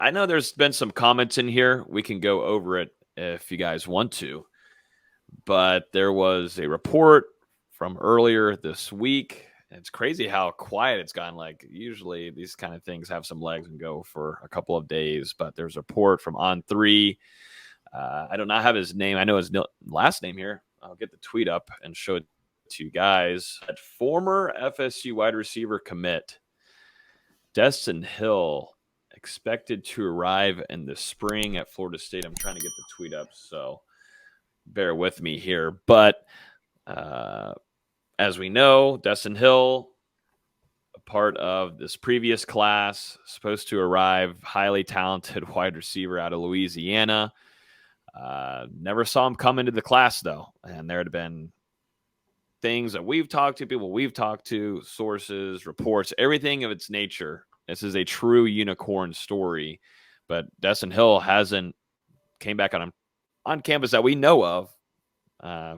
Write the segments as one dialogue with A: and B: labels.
A: I know there's been some comments in here. We can go over it if you guys want to. But there was a report from earlier this week. It's crazy how quiet it's gotten. Like, usually these kind of things have some legs and go for a couple of days. But there's a report from On3. I do not have his name. I know his last name here. I'll get the tweet up and show it to you guys. At former FSU wide receiver commit Destyn Hill expected to arrive in the spring at Florida State. I'm trying to get the tweet up, so bear with me here. But as we know, Destyn Hill, a part of this previous class, supposed to arrive, highly talented wide receiver out of Louisiana. Never saw him come into the class, though. And there had been things that we've talked to, people we've talked to, sources, reports, everything of its nature. This is a true unicorn story. But Destyn Hill hasn't came back on campus that we know of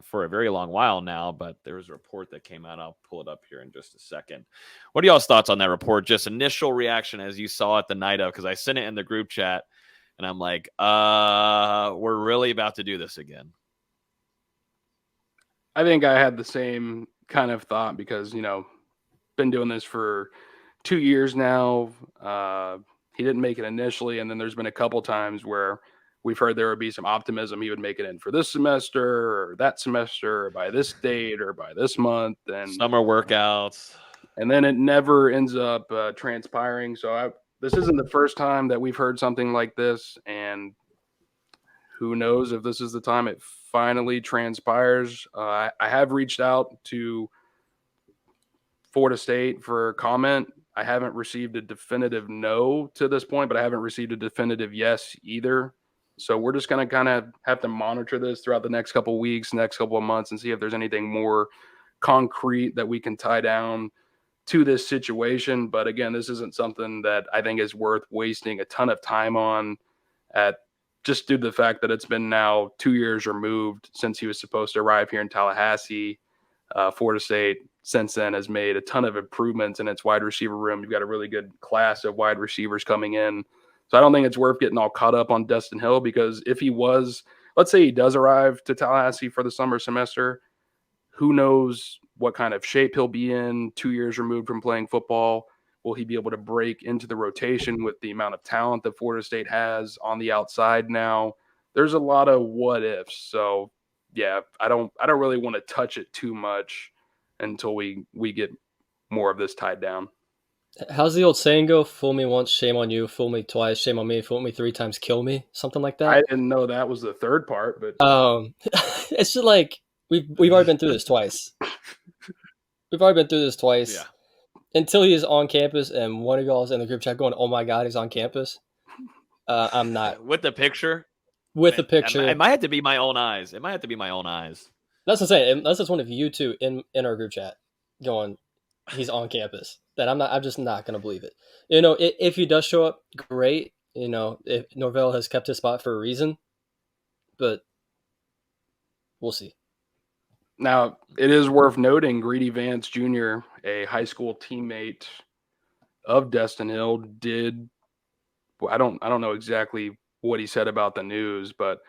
A: for a very long while now. But there was a report that came out. I'll pull it up here in just a second. What are y'all's thoughts on that report? Just initial reaction as you saw it the night of, because I sent it in the group chat. And I'm like, we're really about to do this again.
B: I think I had the same kind of thought because, been doing this for 2 years now. He didn't make it initially. And then there's been a couple times where we've heard there would be some optimism he would make it in for this semester or that semester or by this date or by this month. And
A: summer workouts.
B: And then it never ends up transpiring. So this isn't the first time that we've heard something like this, and who knows if this is the time it finally transpires. I have reached out to Florida State for comment. I haven't received a definitive no to this point, but I haven't received a definitive yes either. So we're just going to kind of have to monitor this throughout the next couple of weeks, next couple of months, and see if there's anything more concrete that we can tie down to this situation. But again, this isn't something that I think is worth wasting a ton of time on just due to the fact that it's been now 2 years removed since he was supposed to arrive here in Tallahassee. Florida State since then has made a ton of improvements in its wide receiver room. You've got a really good class of wide receivers coming in. So I don't think it's worth getting all caught up on Destyn Hill, because if he was, let's say he does arrive to Tallahassee for the summer semester, who knows what kind of shape he'll be in 2 years removed from playing football. Will he be able to break into the rotation with the amount of talent that Florida State has on the outside now? There's a lot of what ifs. So yeah, I don't really want to touch it too much until we get more of this tied down.
C: How's the old saying go? Fool me once, shame on you. Fool me twice, shame on me. Fool me 3 times, kill me. Something like that.
B: I didn't know that was the third part, but
C: it's just like we've already been through this twice.
A: Yeah.
C: Until he is on campus and one of y'all is in the group chat going, "Oh my God, he's on campus." I'm not
A: with the picture.
C: With the picture.
A: It might have to be my own eyes. That's
C: what I'm saying. Unless it's one of you two in our group chat going, he's on campus. I'm just not going to believe it. If he does show up, great. If Norvell has kept his spot for a reason, but we'll see.
B: Now, it is worth noting Greedy Vance Jr., a high school teammate of Destyn Hill, did. I don't know exactly what he said about the news, but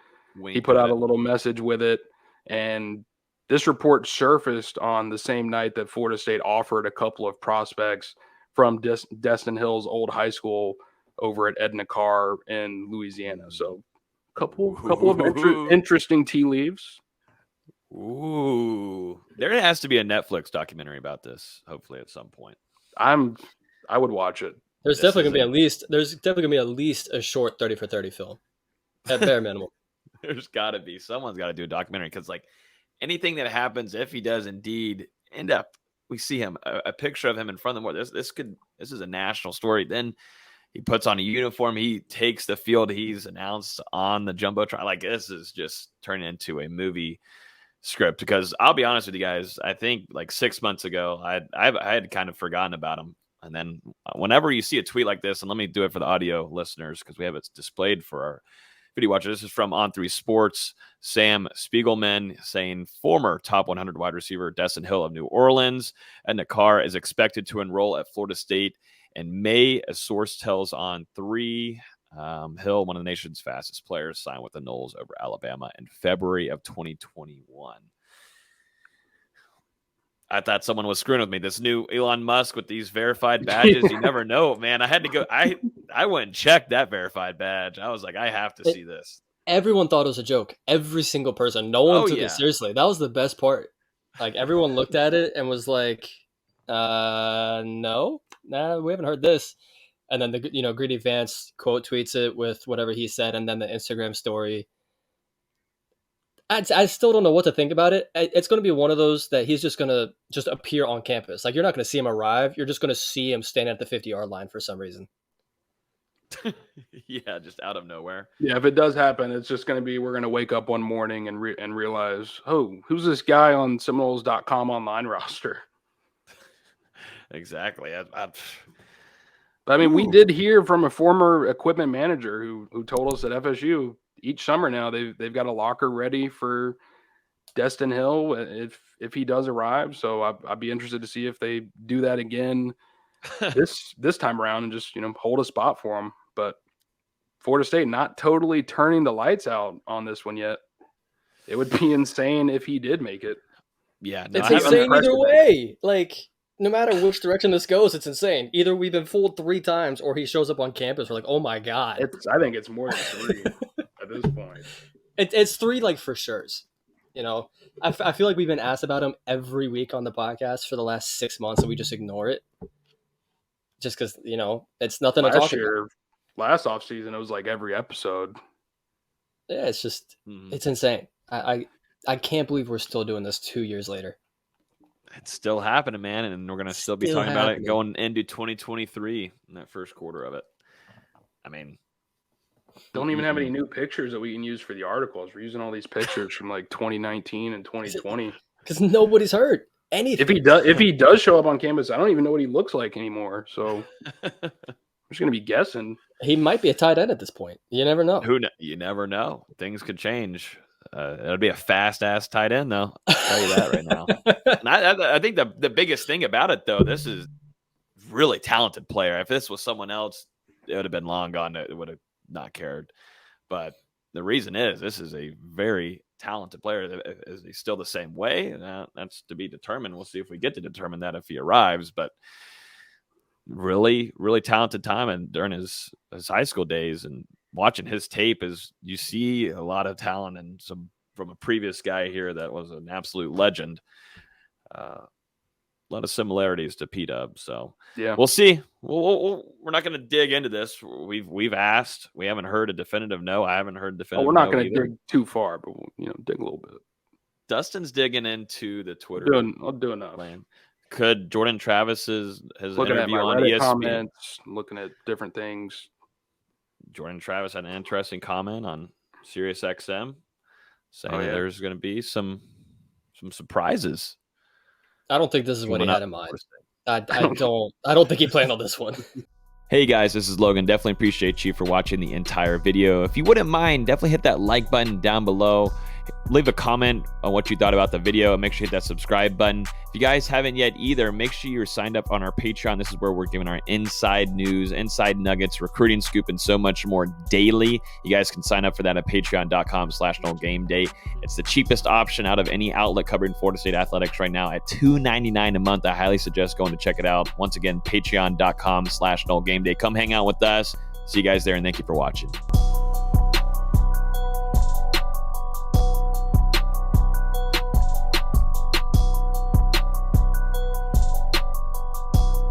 B: he put out a little message with it. And this report surfaced on the same night that Florida State offered a couple of prospects from Destyn Hill's old high school over at Edna Carr in Louisiana. So a couple of interesting tea leaves.
A: Ooh, there has to be a Netflix documentary about this, hopefully at some point.
B: I would watch it.
C: There's definitely gonna be at least a short 30 for 30 film, at bare minimum.
A: There's got to be. Someone's got to do a documentary, because like anything that happens, if he does indeed end up, we see him a picture of him in front of the board. This is a national story. Then he puts on a uniform. He takes the field. He's announced on the jumbotron. Like, this is just turning into a movie script. Because I'll be honest with you guys, I think like 6 months ago, I had kind of forgotten about him. And then whenever you see a tweet like this, and let me do it for the audio listeners because we have it displayed for our video watchers. This is from On3 Sports. Sam Spiegelman saying former top 100 wide receiver Destyn Hill of New Orleans and Nakar is expected to enroll at Florida State in May, a source tells On3. Hill, one of the nation's fastest players, signed with the Noles over Alabama in February of 2021. I thought someone was screwing with me. This new Elon Musk with these verified badges, you never know, man. I had to go. I went and checked that verified badge. I was like, I have to see this.
C: Everyone thought it was a joke. Every single person. No one took it seriously. That was the best part. Like, everyone looked at it and was like, no, nah, we haven't heard this. And then the Greedy Vance quote tweets it with whatever he said, and then the Instagram story. I still don't know what to think about it. It's going to be one of those that he's just going to just appear on campus. Like, you're not going to see him arrive. You're just going to see him standing at the 50-yard line for some reason.
A: Yeah, just out of nowhere.
B: Yeah, if it does happen, it's just going to be, we're going to wake up one morning and realize, oh, who's this guy on Seminoles.com online roster?
A: Exactly.
B: I mean, we did hear from a former equipment manager who told us that FSU each summer now they've got a locker ready for Destyn Hill if he does arrive. So I'd be interested to see if they do that again this time around and just hold a spot for him. But Florida State not totally turning the lights out on this one yet. It would be insane if he did make it.
A: Yeah,
C: no, it's insane either way. Like, no matter which direction this goes, it's insane. Either we've been fooled 3 times, or he shows up on campus. We're like, oh my god.
B: I think it's more than 3 at this point.
C: It's 3, like, for sure. I feel like we've been asked about him every week on the podcast for the last 6 months, and we just ignore it. Just because it's nothing to talk about.
B: Last offseason, it was like every episode.
C: Yeah, it's just it's insane. I can't believe we're still doing this 2 years later.
A: It's still happening, man, and we're going to still be talking about it going into 2023 in that first quarter of it. I mean,
B: don't even have any new pictures that we can use for the articles. We're using all these pictures from like 2019 and 2020
C: because nobody's hurt anything.
B: If he does show up on campus, I don't even know what he looks like anymore. So I'm just going to be guessing.
C: He might be a tight end at this point. You never know.
A: You never know. Things could change. It'll be a fast-ass tight end, though. I'll tell you that right now. And I think the biggest thing about it, though, this is really talented player. If this was someone else, it would have been long gone. It would have not cared. But the reason is this is a very talented player. Is he still the same way? That's to be determined. We'll see if we get to determine that if he arrives. But really, really talented time and during his high school days, and watching his tape is you see a lot of talent and some from a previous guy here that was an absolute legend. A lot of similarities to P-Dub. So yeah, we'll see. We're not going to dig into this. We've asked. We haven't heard a definitive no. I haven't heard definitive.
B: We're not going to dig too far, but we'll, dig a little bit.
A: Dustin's digging into the Twitter.
B: I'll do enough.
A: Could Jordan Travis's
B: looking
A: interview
B: at my
A: on
B: Reddit
A: ESPN
B: comments, looking at different things.
A: Jordan Travis had an interesting comment on SiriusXM saying there's going to be some surprises.
C: I don't think this is what he had in mind. I don't think he planned on this one.
A: Hey guys, this is Logan. Definitely appreciate you for watching the entire video. If you wouldn't mind, definitely hit that like button down below. Leave a comment on what you thought about the video. Make sure you hit that subscribe button. If you guys haven't yet either, make sure you're signed up on our Patreon. This is where we're giving our inside news, inside nuggets, recruiting scoop, and so much more daily. You guys can sign up for that at patreon.com/NoleGameday. It's the cheapest option out of any outlet covering Florida State athletics right now at $2.99 a month. I highly suggest going to check it out. Once again, patreon.com/NoleGameday. Come hang out with us. See you guys there, and thank you for watching.